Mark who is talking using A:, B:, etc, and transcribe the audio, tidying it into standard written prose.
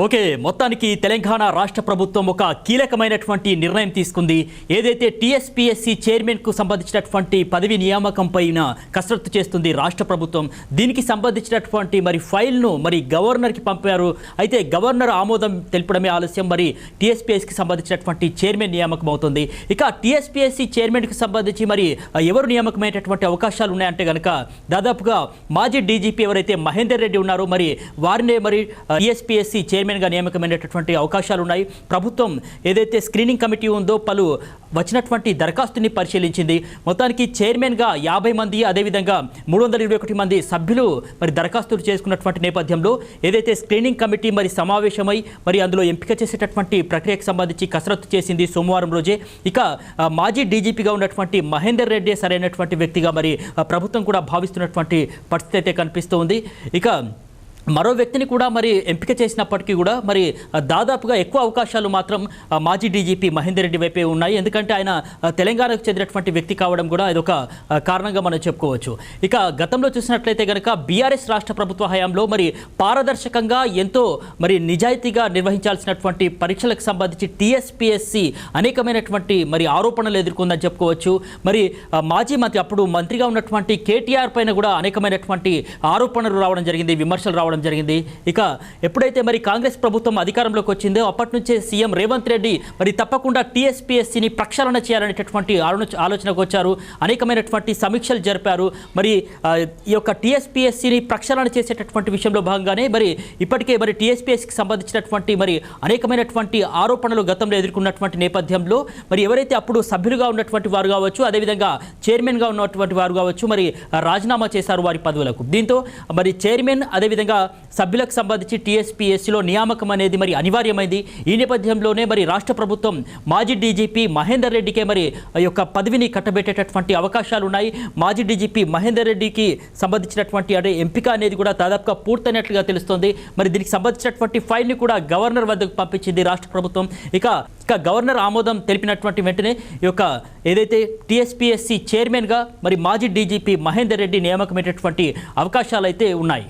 A: Okay, మొత్తానికి తెలంగాణ రాష్ట్ర ప్రభుత్వం ఒక కీలకమైనటువంటి నిర్ణయం తీసుకుంది. ఏదైతే టీఎస్పీఎస్సీ చైర్మన్కు సంబంధించినటువంటి పదవి నియామకం పైన కసరత్తు చేస్తుంది రాష్ట్ర ప్రభుత్వం. దీనికి సంబంధించినటువంటి ఫైల్ను గవర్నర్కి పంపారు. అయితే గవర్నర్ ఆమోదం తెలపడమే ఆలస్యం. టీఎస్పీఎస్సీకి సంబంధించినటువంటి చైర్మన్ నియామకం అవుతుంది. ఇక టీఎస్పీఎస్సీ చైర్మన్కి సంబంధించి ఎవరు నియామకమైనటువంటి అవకాశాలు ఉన్నాయంటే కనుక దాదాపుగా మాజీ డీజీపీ ఎవరైతే మహేందర్ రెడ్డి ఉన్నారో వారినే టీఎస్పీఎస్సీ చైర్మన్గా నియామకమైనటువంటి అవకాశాలు ఉన్నాయి. ప్రభుత్వం ఏదైతే స్క్రీనింగ్ కమిటీ ఉందో పలు వచ్చినటువంటి దరఖాస్తుని పరిశీలించింది. మొత్తానికి చైర్మన్గా 50 మంది, అదేవిధంగా 321 మంది సభ్యులు దరఖాస్తులు చేసుకున్నటువంటి నేపథ్యంలో ఏదైతే స్క్రీనింగ్ కమిటీ సమావేశమై అందులో ఎంపిక చేసేటటువంటి ప్రక్రియకు సంబంధించి కసరత్తు చేసింది సోమవారం రోజే. ఇక మాజీ డీజీపీగా ఉన్నటువంటి మహేందర్ రెడ్డి సరైనటువంటి వ్యక్తిగా ప్రభుత్వం కూడా భావిస్తున్నటువంటి పరిస్థితి అయితే కనిపిస్తోంది. ఇక మరో వ్యక్తిని కూడా ఎంపిక చేసినప్పటికీ కూడా దాదాపుగా ఎక్కువ అవకాశాలు మాత్రం మాజీ డీజీపీ మహేందర్ రెడ్డి వైపే ఉన్నాయి. ఎందుకంటే ఆయన తెలంగాణకు చెందినటువంటి వ్యక్తి కావడం కూడా ఇదొక కారణంగా మనం చెప్పుకోవచ్చు. ఇక గతంలో చూసినట్లయితే కనుక బీఆర్ఎస్ రాష్ట్ర ప్రభుత్వ హయాంలో పారదర్శకంగా ఎంతో నిజాయితీగా నిర్వహించాల్సినటువంటి పరీక్షలకు సంబంధించి టీఎస్పీఎస్సీ అనేకమైనటువంటి ఆరోపణలు ఎదుర్కొందని చెప్పుకోవచ్చు. మాజీ మంత్రి, అప్పుడు మంత్రిగా ఉన్నటువంటి కేటీఆర్ పైన కూడా అనేకమైనటువంటి ఆరోపణలు రావడం జరిగింది, విమర్శలు రావడం జరిగింది. ఇక ఎప్పుడైతే కాంగ్రెస్ ప్రభుత్వం అధికారంలోకి వచ్చిందో అప్పటి నుంచే సీఎం రేవంత్ రెడ్డి తప్పకుండా టీఎస్పీఎస్సీని ప్రక్షాళన చేయాలనేటటువంటి ఆలోచనకు వచ్చారు. అనేకమైనటువంటి సమీక్షలు జరిపారు. ఈ యొక్క టీఎస్పీఎస్సీని ప్రక్షాళన చేసేటటువంటి విషయంలో భాగంగానే ఇప్పటికే టీఎస్పీఎస్సీకి సంబంధించినటువంటి అనేకమైనటువంటి ఆరోపణలు గతంలో ఎదుర్కొన్నటువంటి నేపథ్యంలో ఎవరైతే అప్పుడు సభ్యులుగా ఉన్నటువంటి వారు కావచ్చు, అదేవిధంగా చైర్మన్గా ఉన్నటువంటి వారు కావచ్చు రాజీనామా చేశారు వారి పదవులకు. దీంతో చైర్మన్ అదేవిధంగా సభ్యులకు సంబంధించి టీఎస్పీఎస్సీలో నియామకం అనేది అనివార్యమైంది. ఈ నేపథ్యంలోనే రాష్ట్ర ప్రభుత్వం మాజీ డీజీపీ మహేందర్ రెడ్డికే ఈ యొక్క పదవిని కట్టబెట్టేటటువంటి అవకాశాలు ఉన్నాయి. మాజీ డీజీపీ మహేందర్ రెడ్డికి సంబంధించినటువంటి ఎంపిక అనేది కూడా దాదాపుగా పూర్తయినట్లుగా తెలుస్తోంది. దీనికి సంబంధించినటువంటి ఫైల్ని కూడా గవర్నర్ వద్దకు పంపించింది రాష్ట్ర ప్రభుత్వం. ఇక గవర్నర్ ఆమోదం తెలిపినటువంటి వెంటనే ఈ యొక్క ఏదైతే టీఎస్పీఎస్సీ చైర్మన్గా మాజీ డీజీపీ మహేందర్ రెడ్డి నియామకమైనటువంటి అవకాశాలు అయితే ఉన్నాయి.